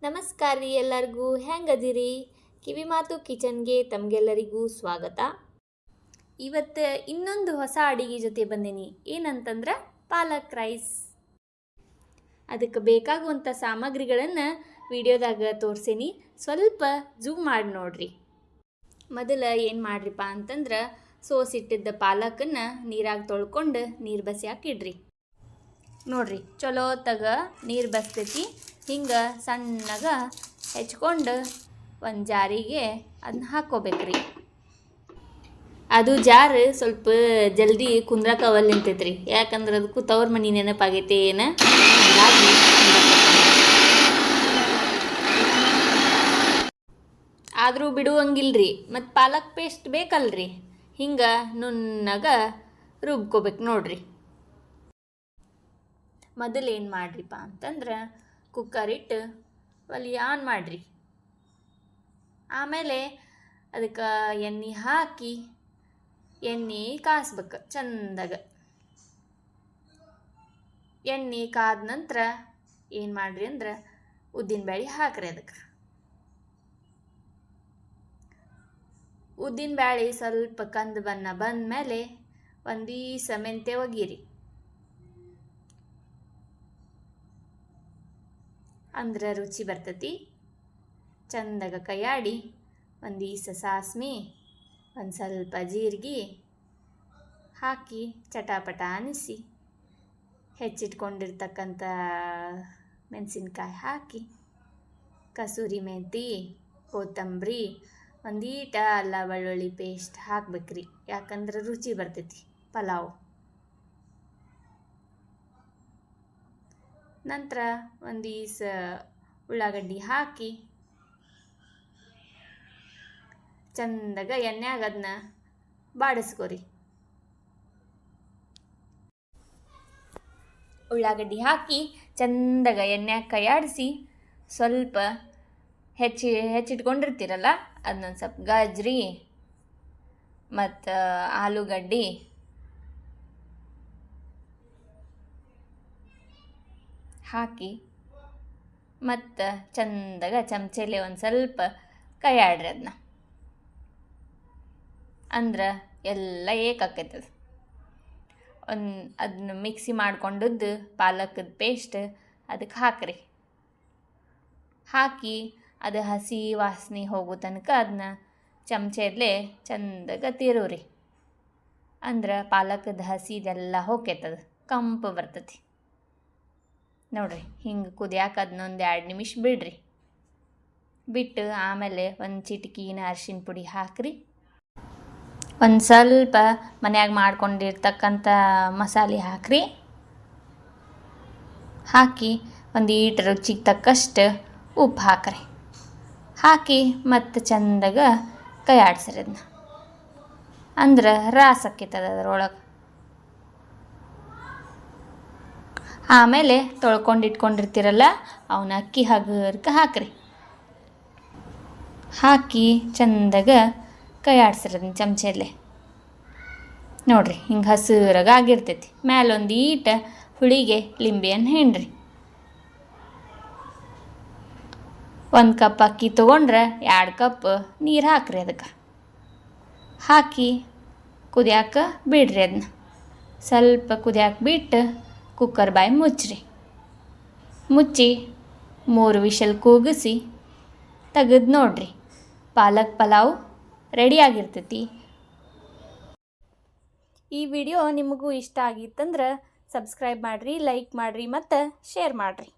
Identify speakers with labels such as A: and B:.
A: ನಮಸ್ಕಾರ ರೀ ಎಲ್ಲರಿಗೂ ಹೆಂಗದಿರಿ. ಕಿವಿ ಮಾತು ಕಿಚನ್ಗೆ ತಮಗೆಲ್ಲರಿಗೂ ಸ್ವಾಗತ. ಇವತ್ತು ಇನ್ನೊಂದು ಹೊಸ ಅಡಿಗೆ ಜೊತೆ ಬಂದೀನಿ. ಏನಂತಂದ್ರೆ ಪಾಲಕ್ ರೈಸ್. ಅದಕ್ಕೆ ಬೇಕಾಗುವಂಥ ಸಾಮಗ್ರಿಗಳನ್ನು ವಿಡಿಯೋದಾಗ ತೋರಿಸೀನಿ. ಸ್ವಲ್ಪ ಜೂಮ್ ಮಾಡಿ ನೋಡ್ರಿ. ಮೊದಲು ಏನು ಮಾಡ್ರಿಪ್ಪ ಅಂತಂದ್ರೆ ಸೋಸಿಟ್ಟಿದ್ದ ಪಾಲಕನ್ನು ನೀರಾಗಿ ತೊಳ್ಕೊಂಡು ನೀರು ಬಸಿಯಾಕಿಡ್ರಿ. ನೋಡ್ರಿ, ಚಲೋ ತಗ ನೀರು ಬಸ್ತೈತಿ. ಹಿಂಗೆ ಸಣ್ಣಗ ಹೆಚ್ಕೊಂಡು ಒಂದು ಜಾರಿಗೆ ಅದನ್ನ ಹಾಕ್ಕೋಬೇಕ್ರಿ. ಅದು ಜಾರು ಸ್ವಲ್ಪ ಜಲ್ದಿ ಕುಂದ್ರಕವಲ್ಲಿ ನಿಂತೈತ್ರಿ. ಯಾಕಂದ್ರೆ ಅದಕ್ಕೂ ತವ್ರ ಮನೆ ನೆನಪಾಗೈತೆ ಏನು, ಹಾಗಾಗಿ ಆದರೂ ಬಿಡುವಂಗಿಲ್ರಿ. ಮತ್ತು ಪಾಲಕ್ ಪೇಸ್ಟ್ ಬೇಕಲ್ರಿ, ಹಿಂಗೆ ನುಣ್ಣಗ ರುಬ್ಕೋಬೇಕು ನೋಡ್ರಿ. ಮೊದಲು ಏನು ಮಾಡ್ರಿಪ್ಪ ಅಂತಂದ್ರೆ ಕುಕ್ಕರ್ ಇಟ್ಟು ಒಲೆ ಆನ್ ಮಾಡಿರಿ. ಆಮೇಲೆ ಅದಕ್ಕೆ ಎಣ್ಣೆ ಹಾಕಿ ಎಣ್ಣೆ ಕಾಸ್ಬೇಕು ಚಂದಾಗ. ಎಣ್ಣೆ ಕಾದ ನಂತರ ಏನು ಮಾಡಿರಿ ಅಂದ್ರೆ ಉದ್ದಿನಬೇಳೆ ಹಾಕ್ರಿ. ಅದಕ್ಕೆ ಉದ್ದಿನಬೇಳೆ ಸ್ವಲ್ಪ ಕಂದು ಬಣ್ಣ ಬಂದ ಮೇಲೆ ಒಂದೀಸ ಮೆಂತೆ ಒಗೀರಿ. ಅಂದ್ರೆ ರುಚಿ ಬರ್ತೈತಿ. ಚಂದಾಗ ಕೈಯಾಡಿ ಒಂದೀಸ ಸಾಸ್ಮಿ, ಒಂದು ಸ್ವಲ್ಪ ಜೀರಿಗೆ ಹಾಕಿ ಚಟಾಪಟ ಅನಿಸಿ ಹೆಚ್ಚಿಟ್ಕೊಂಡಿರ್ತಕ್ಕಂಥ ಮೆಣಸಿನ್ಕಾಯಿ ಹಾಕಿ ಕಸೂರಿ ಮೆಂತಿ, ಕೊತ್ತಂಬರಿ, ಒಂದೀಟ ಅಲ್ಲ ಬೆಳ್ಳುಳ್ಳಿ ಪೇಸ್ಟ್ ಹಾಕ್ಬೇಕ್ರಿ. ಯಾಕಂದ್ರೆ ರುಚಿ ಬರ್ತೈತಿ ಪಲಾವ್. ನಂತರ ಒಂದೀಸ ಉಳ್ಳಾಗಡ್ಡಿ ಹಾಕಿ ಚಂದಾಗ ಎಣ್ಣೆಯಾಗ ಅದನ್ನ ಬಾಡಿಸ್ಕೊರಿ. ಉಳ್ಳಾಗಡ್ಡಿ ಹಾಕಿ ಚಂದಾಗ ಎಣ್ಣೆಯಾಗ ಕೈಯಾಡಿಸಿ ಸ್ವಲ್ಪ ಹೆಚ್ಚಿಟ್ಕೊಂಡಿರ್ತೀರಲ್ಲ ಅದನ್ನೊಂದು ಸ್ವಲ್ಪ ಗಜ್ರಿ ಮತ್ತು ಆಲೂಗಡ್ಡಿ ಹಾಕಿ ಮತ್ತು ಚಂದಾಗ ಚಮಚೆಲೆ ಒಂದು ಸ್ವಲ್ಪ ಕೈಯಾಡ್ರಿ. ಅದನ್ನ ಅಂದ್ರೆ ಎಲ್ಲ ಏಕಾಕೈತದ. ಅದನ್ನ ಮಿಕ್ಸಿ ಮಾಡ್ಕೊಂಡದ್ದು ಪಾಲಕದ ಪೇಸ್ಟ್ ಅದಕ್ಕೆ ಹಾಕ್ರಿ. ಹಾಕಿ ಅದು ಹಸಿ ವಾಸನೆ ಹೋಗೋ ತನಕ ಅದನ್ನ ಚಮಚೆಲೆ ಚಂದಾಗ ತಿರುವ್ರಿ. ಅಂದ್ರೆ ಪಾಲಕದ ಹಸಿದೆಲ್ಲ ಹೋಗ್ತೈತದ, ಕಂಪು ಬರ್ತೈತಿ ನೋಡ್ರಿ. ಹಿಂಗೆ ಕುದಿಯಾಕ ಅದನ್ನೊಂದು 2 ನಿಮಿಷ ಬಿಡ್ರಿ. ಬಿಟ್ಟು ಆಮೇಲೆ ಒಂದು ಚಿಟಿಕಿನ ಅರಿಶಿನ ಪುಡಿ ಹಾಕ್ರಿ. ಒಂದು ಸ್ವಲ್ಪ ಮನ್ಯಾಗ ಮಾಡ್ಕೊಂಡಿರ್ತಕ್ಕಂಥ ಮಸಾಲೆ ಹಾಕ್ರಿ. ಹಾಕಿ ಒಂದು ಈಟು ರುಚಿಗೆ ತಕ್ಕಷ್ಟು ಉಪ್ಪು ಹಾಕ್ರಿ. ಹಾಕಿ ಮತ್ತು ಚಂದಾಗ ಕೈ ಆಡ್ಸ್ರಿ. ಅದನ್ನ ಅಂದ್ರೆ ರಾಸ್ ಆಕ್ಕೈತದ ಅದರೊಳಗೆ. ಆಮೇಲೆ ತೊಳ್ಕೊಂಡಿಟ್ಕೊಂಡಿರ್ತೀರಲ್ಲ ಅವನ್ನ ಅಕ್ಕಿ ಹಗರ್ಕ ಹಾಕ್ರಿ. ಹಾಕಿ ಚಂದಾಗ ಕೈ ಆಡ್ಸ್ರಿ ಅದನ್ನ ಚಮಚೆಲೆ. ನೋಡ್ರಿ, ಹಿಂಗೆ ಹಸಿರಾಗ ಆಗಿರ್ತೈತಿ. ಮ್ಯಾಲೊಂದು ಈಟ ಹುಳಿಗೆ ಲಿಂಬೆಯನ್ನು ಹಿಂಡ್ರಿ. 1 ಕಪ್ ಅಕ್ಕಿ ತೊಗೊಂಡ್ರೆ 2 ಕಪ್ ನೀರು ಹಾಕ್ರಿ. ಅದಕ್ಕೆ ಹಾಕಿ ಕುದಿಯಾಕ ಬಿಡ್ರಿ. ಅದನ್ನ ಸ್ವಲ್ಪ ಕುದಿಯಾಕ ಬಿಟ್ಟು ಕುಕ್ಕರ್ ಬಾಯಿ ಮುಚ್ಚ್ರಿ. ಮುಚ್ಚಿ 3 ವಿಷಲ್ ಕೂಗಿಸಿ ತೆಗೆದು ನೋಡ್ರಿ. ಪಾಲಕ್ ಪಲಾವ್ ರೆಡಿ ಆಗಿರ್ತೈತಿ. ಈ ವಿಡಿಯೋ ನಿಮಗೂ ಇಷ್ಟ ಆಗಿತ್ತಂದ್ರೆ ಸಬ್ಸ್ಕ್ರೈಬ್ ಮಾಡಿರಿ, ಲೈಕ್ ಮಾಡಿರಿ ಮತ್ತು ಶೇರ್ ಮಾಡಿರಿ.